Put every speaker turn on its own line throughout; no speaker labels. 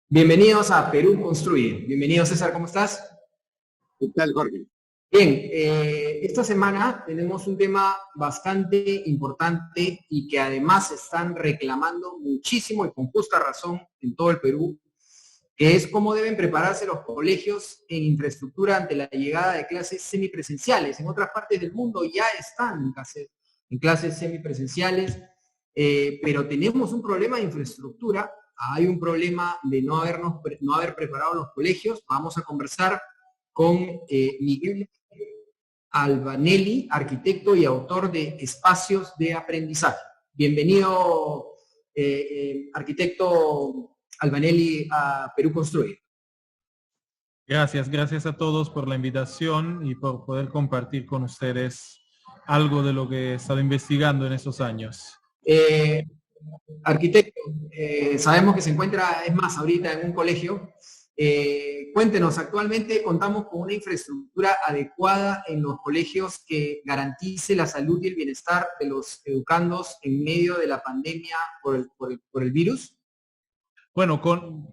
Bienvenidos a Perú Construye. Bienvenido César, ¿cómo estás?
¿Qué tal, Jorge?
Bien, esta semana tenemos un tema bastante importante y que además están reclamando muchísimo y con justa razón en todo el Perú, que es cómo deben prepararse los colegios en infraestructura ante la llegada de clases semipresenciales. En otras partes del mundo ya están en clases semipresenciales, pero tenemos un problema de infraestructura, hay un problema de no haber preparado los colegios. Vamos a conversar con Miguel Albanelli, arquitecto y autor de Espacios de Aprendizaje. Bienvenido, arquitecto Albanelli, a Perú Construye.
Gracias a todos por la invitación y por poder compartir con ustedes algo de lo que he estado investigando en estos años.
Arquitecto, sabemos que se encuentra, es más, ahorita en un colegio. Cuéntenos, actualmente contamos con una infraestructura adecuada en los colegios que garantice la salud y el bienestar de los educandos en medio de la pandemia por el virus.
Bueno,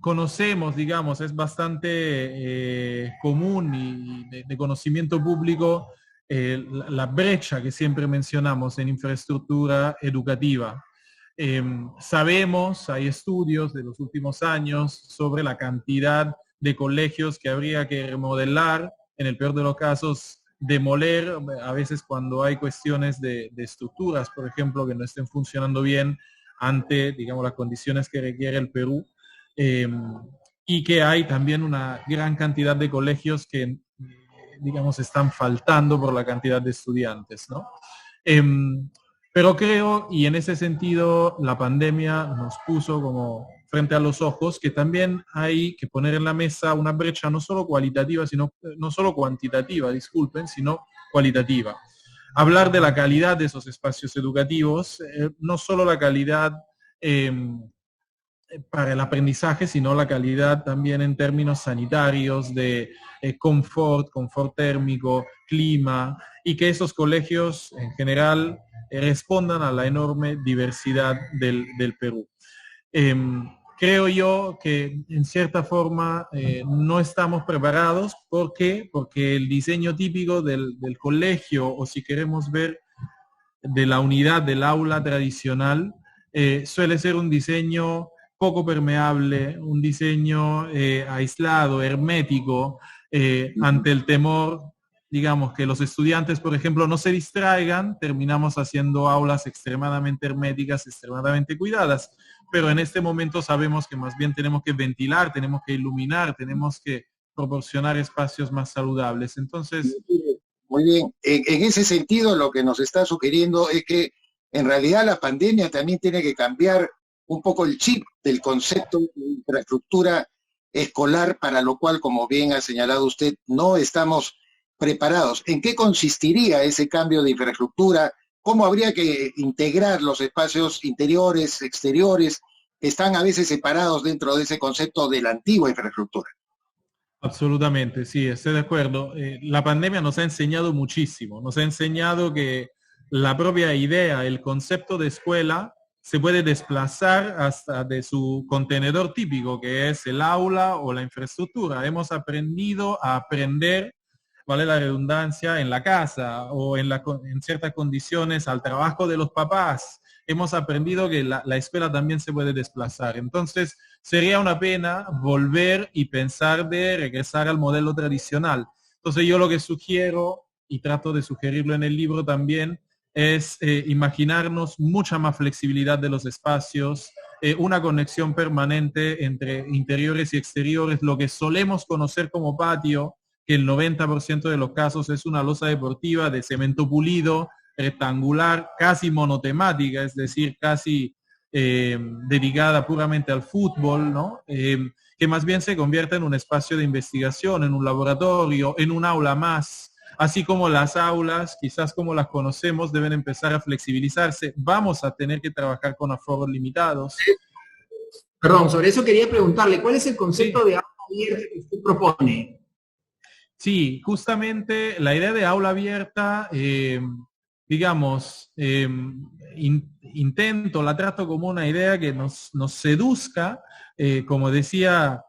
conocemos, digamos, es bastante común y de conocimiento público la brecha que siempre mencionamos en infraestructura educativa. Sabemos, hay estudios de los últimos años sobre la cantidad de colegios que habría que remodelar, en el peor de los casos, demoler, a veces cuando hay cuestiones de estructuras, por ejemplo, que no estén funcionando bien ante, digamos, las condiciones que requiere el Perú. Y que hay también una gran cantidad de colegios que, digamos, están faltando por la cantidad de estudiantes, ¿no? Pero creo, y en ese sentido, la pandemia nos puso como frente a los ojos que también hay que poner en la mesa una brecha no solo cualitativa, no solo cuantitativa, disculpen, sino cualitativa. Hablar de la calidad de esos espacios educativos, no solo la calidad para el aprendizaje, sino la calidad también en términos sanitarios, de confort térmico, clima, y que esos colegios en general respondan a la enorme diversidad del Perú. Creo yo que en cierta forma no estamos preparados. ¿Por qué? Porque el diseño típico del colegio, o si queremos ver de la unidad del aula tradicional, suele ser un diseño poco permeable, un diseño aislado, hermético, ante el temor, digamos, que los estudiantes, por ejemplo, no se distraigan. Terminamos haciendo aulas extremadamente herméticas, extremadamente cuidadas, pero en este momento sabemos que más bien tenemos que ventilar, tenemos que iluminar, tenemos que proporcionar espacios más saludables. Entonces,
muy bien. En ese sentido, lo que nos está sugiriendo es que en realidad la pandemia también tiene que cambiar un poco el chip del concepto de infraestructura escolar, para lo cual, como bien ha señalado usted, no estamos preparados. ¿En qué consistiría ese cambio de infraestructura? ¿Cómo habría que integrar los espacios interiores, exteriores, que están a veces separados dentro de ese concepto de la antigua infraestructura?
Absolutamente, sí, estoy de acuerdo. La pandemia nos ha enseñado muchísimo, nos ha enseñado que la propia idea, el concepto de escuela, se puede desplazar hasta de su contenedor típico, que es el aula o la infraestructura. Hemos aprendido a aprender, vale la redundancia, en la casa o en ciertas condiciones al trabajo de los papás. Hemos aprendido que la escuela también se puede desplazar. Entonces, sería una pena volver y pensar de regresar al modelo tradicional. Entonces, yo lo que sugiero, y trato de sugerirlo en el libro también, es imaginarnos mucha más flexibilidad de los espacios, una conexión permanente entre interiores y exteriores, lo que solemos conocer como patio, que el 90% de los casos es una losa deportiva de cemento pulido, rectangular, casi monotemática, es decir, casi dedicada puramente al fútbol, ¿no? Que más bien se convierte en un espacio de investigación, en un laboratorio, en un aula más. Así como las aulas, quizás como las conocemos, deben empezar a flexibilizarse. Vamos a tener que trabajar con aforos limitados.
Perdón, sobre eso quería preguntarle, ¿cuál es el concepto de aula abierta que usted propone?
Sí, justamente la idea de aula abierta, digamos, la trato como una idea que nos seduzca como decía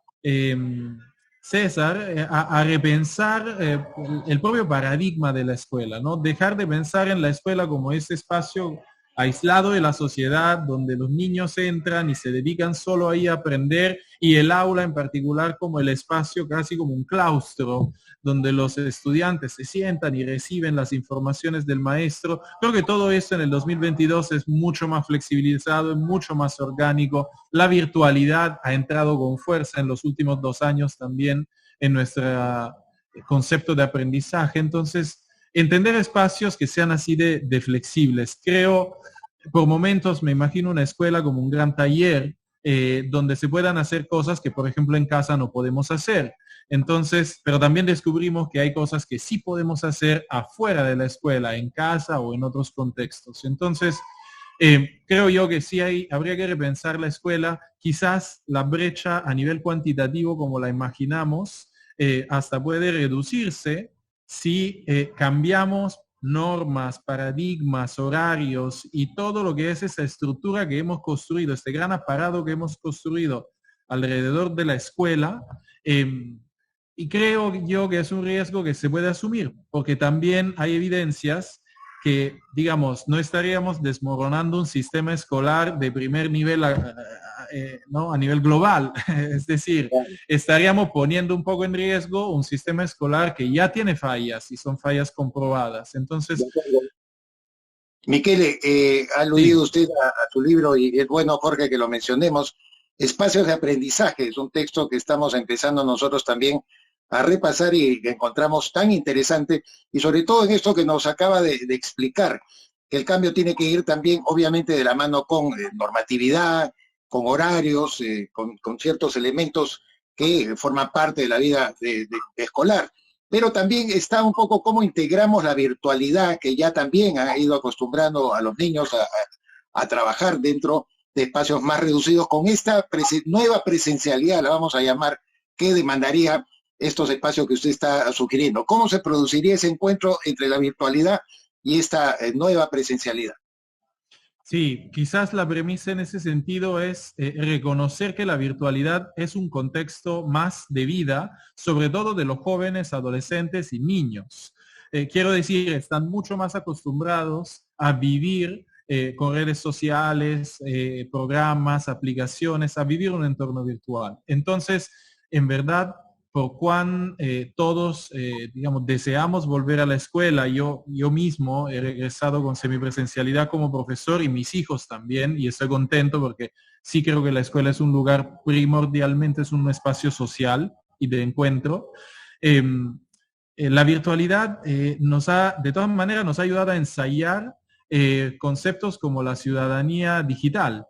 César, a repensar el propio paradigma de la escuela, ¿no? Dejar de pensar en la escuela como ese espacio aislado de la sociedad, donde los niños entran y se dedican solo ahí a aprender, y el aula en particular como el espacio casi como un claustro, donde los estudiantes se sientan y reciben las informaciones del maestro. Creo que todo esto en el 2022 es mucho más flexibilizado, es mucho más orgánico. La virtualidad ha entrado con fuerza en los últimos 2 años también en nuestro concepto de aprendizaje. Entonces, entender espacios que sean así de flexibles. Creo, por momentos me imagino una escuela como un gran taller donde se puedan hacer cosas que, por ejemplo, en casa no podemos hacer. Entonces, pero también descubrimos que hay cosas que sí podemos hacer afuera de la escuela, en casa o en otros contextos. Entonces, creo yo que sí habría que repensar la escuela, quizás la brecha a nivel cuantitativo como la imaginamos, hasta puede reducirse si cambiamos normas, paradigmas, horarios y todo lo que es esa estructura que hemos construido, este gran aparato que hemos construido alrededor de la escuela. Y creo yo que es un riesgo que se puede asumir, porque también hay evidencias que, digamos, no estaríamos desmoronando un sistema escolar de primer nivel ¿no? a nivel global. Es decir, estaríamos poniendo un poco en riesgo un sistema escolar que ya tiene fallas y son fallas comprobadas. Entonces,
Michele, ha aludido usted a su libro y es bueno, Jorge, que lo mencionemos. Espacios de aprendizaje, es un texto que estamos empezando nosotros también a repasar y que encontramos tan interesante, y sobre todo en esto que nos acaba de explicar, que el cambio tiene que ir también obviamente de la mano con normatividad, con horarios, con ciertos elementos que forman parte de la vida de escolar. Pero también está un poco cómo integramos la virtualidad, que ya también ha ido acostumbrando a los niños a trabajar dentro de espacios más reducidos, con esta nueva presencialidad, la vamos a llamar, que demandaría estos espacios que usted está sugiriendo. ¿Cómo se produciría ese encuentro entre la virtualidad y esta nueva presencialidad?
Sí, quizás la premisa en ese sentido es reconocer que la virtualidad es un contexto más de vida, sobre todo de los jóvenes, adolescentes y niños. Quiero decir, están mucho más acostumbrados a vivir con redes sociales, programas, aplicaciones, a vivir un entorno virtual. Entonces, en verdad, por cuán todos, digamos, deseamos volver a la escuela. Yo mismo he regresado con semipresencialidad como profesor y mis hijos también, y estoy contento porque sí creo que la escuela es un lugar primordialmente, es un espacio social y de encuentro. La virtualidad de todas maneras, nos ha ayudado a ensayar conceptos como la ciudadanía digital.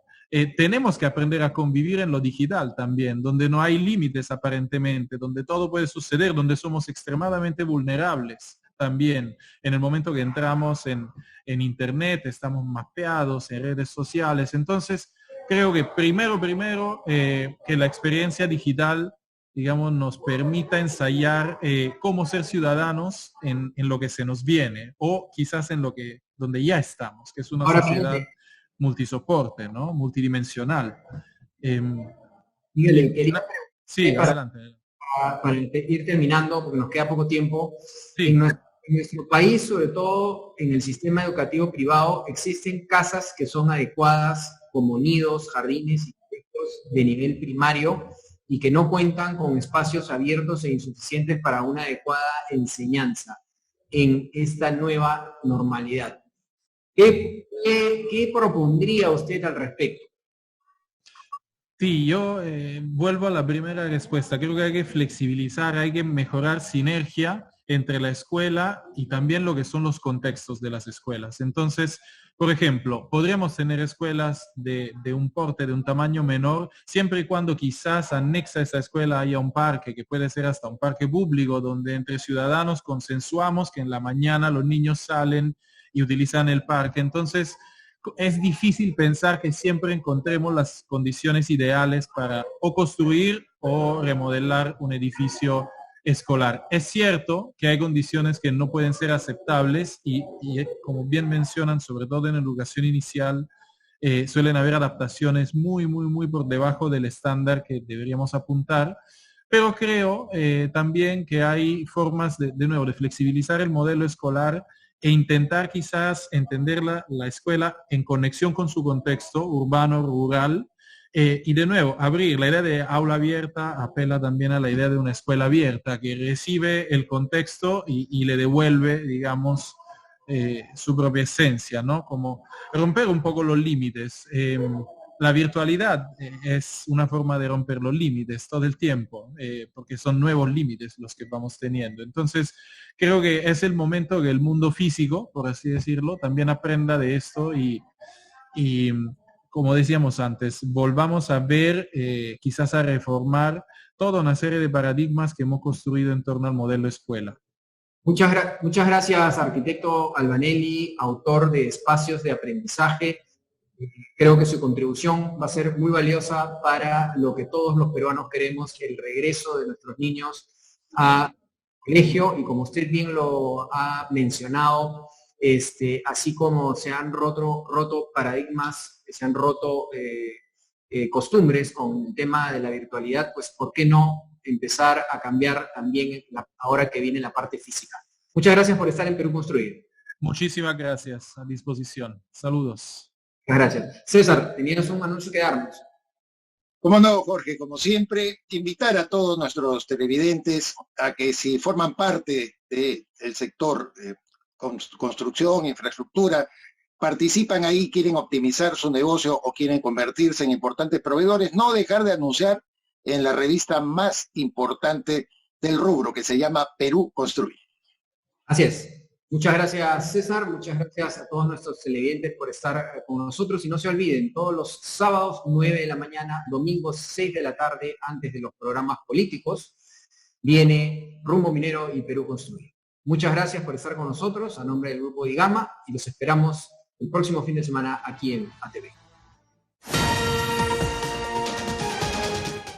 Tenemos que aprender a convivir en lo digital también, donde no hay límites aparentemente, donde todo puede suceder, donde somos extremadamente vulnerables también. En el momento que entramos en Internet, estamos mapeados en redes sociales. Entonces, creo que primero, que la experiencia digital, digamos, nos permita ensayar cómo ser ciudadanos en lo que se nos viene, o quizás en donde ya estamos, que es una sociedad multisoporte, ¿no? Multidimensional.
Miguel,
sí, adelante.
Para ir terminando, porque nos queda poco tiempo,
sí.
En nuestro país, sobre todo en el sistema educativo privado, existen casas que son adecuadas como nidos, jardines y proyectos de nivel primario y que no cuentan con espacios abiertos e insuficientes para una adecuada enseñanza en esta nueva normalidad. ¿Qué propondría usted al respecto?
Sí, yo vuelvo a la primera respuesta. Creo que hay que flexibilizar, hay que mejorar sinergia entre la escuela y también lo que son los contextos de las escuelas. Entonces, por ejemplo, podríamos tener escuelas de un porte, de un tamaño menor, siempre y cuando quizás anexa a esa escuela haya un parque, que puede ser hasta un parque público, donde entre ciudadanos consensuamos que en la mañana los niños salen y utilizan el parque. Entonces, es difícil pensar que siempre encontremos las condiciones ideales para o construir o remodelar un edificio escolar. Es cierto que hay condiciones que no pueden ser aceptables y como bien mencionan, sobre todo en educación inicial, suelen haber adaptaciones muy por debajo del estándar que deberíamos apuntar. Pero creo también que hay formas, de nuevo, de flexibilizar el modelo escolar e intentar quizás entender la escuela en conexión con su contexto urbano, rural, y de nuevo, abrir la idea de aula abierta apela también a la idea de una escuela abierta que recibe el contexto y le devuelve, digamos, su propia esencia, ¿no? Como romper un poco los límites. La virtualidad es una forma de romper los límites todo el tiempo, porque son nuevos límites los que vamos teniendo. Entonces, creo que es el momento que el mundo físico, por así decirlo, también aprenda de esto y como decíamos antes, volvamos a ver, quizás a reformar toda una serie de paradigmas que hemos construido en torno al modelo escuela.
Muchas gracias, arquitecto Albanelli, autor de Espacios de Aprendizaje. Creo que su contribución va a ser muy valiosa para lo que todos los peruanos queremos, el regreso de nuestros niños a colegio, y como usted bien lo ha mencionado, así como se han roto paradigmas, se han roto costumbres con el tema de la virtualidad, pues ¿por qué no empezar a cambiar también ahora que viene la parte física? Muchas gracias por estar en Perú Construido.
Muchísimas gracias, a disposición. Saludos.
Gracias. César, tenías un anuncio que darnos.
Cómo no, Jorge, como siempre, invitar a todos nuestros televidentes a que si forman parte del sector construcción, infraestructura, participan ahí, quieren optimizar su negocio o quieren convertirse en importantes proveedores, no dejar de anunciar en la revista más importante del rubro, que se llama Perú Construye.
Así es. Muchas gracias, César. Muchas gracias a todos nuestros televidentes por estar con nosotros. Y no se olviden, todos los sábados 9 de la mañana, domingos 6 de la tarde, antes de los programas políticos, viene Rumbo Minero y Perú Construye. Muchas gracias por estar con nosotros a nombre del Grupo IGAMA y los esperamos el próximo fin de semana aquí en ATV.